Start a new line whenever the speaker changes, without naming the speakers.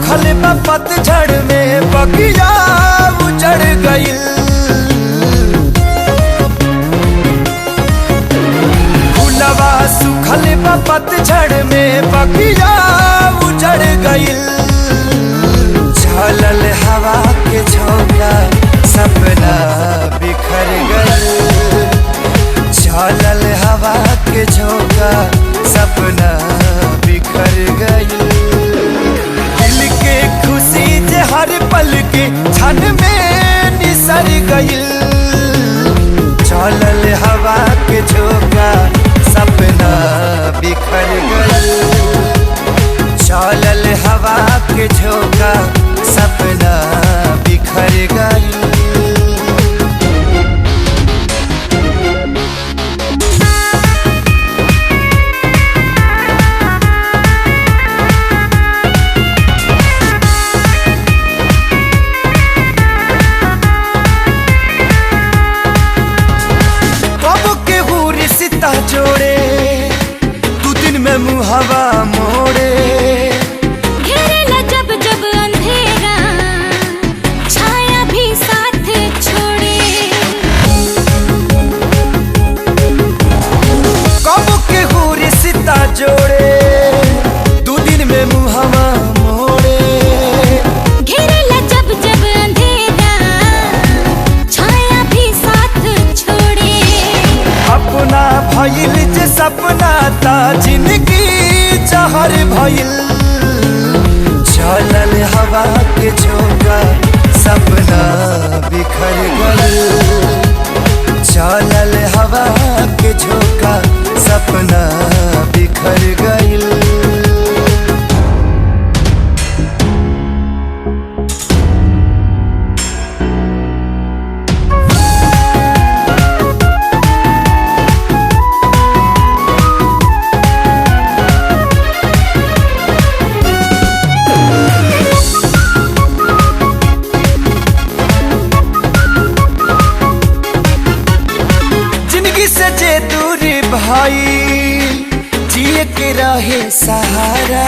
सुखल बा पतझड़ में बगिया उजड़ गइल। फूलवा सुखल बा पतझड़ में बगिया उजड़ गइल। झलल हवा के झोंका सपना बिखर गइल। झलल हवा के झोंका सपना बिखर गइल। दिल के खुशी जे हर पल के क्षण में निसर गइल। झलल हवा के झोंका सपना बिखर गइल। झलल हवा के झोंका सपना बिखर गइल। जोड़े तू दिन में मुहावा मोड़े।
घेरेला जब जब अंधेरा छाया भी साथ छोड़े।
कब के हो रिश्ता जोड़े तू दिन में मुहावा मोड़े।
घेरेला जब जब अंधेरा छाया भी साथ छोड़े।
अपना भइल जे सपना ता जिंदगी जहर भइल। झलल हवा के झोंका सपना बिखर गइल। झलल हवा के झोंका सपना बिखर गइल। से जे दूरी भाई जिए के रहे सहारा।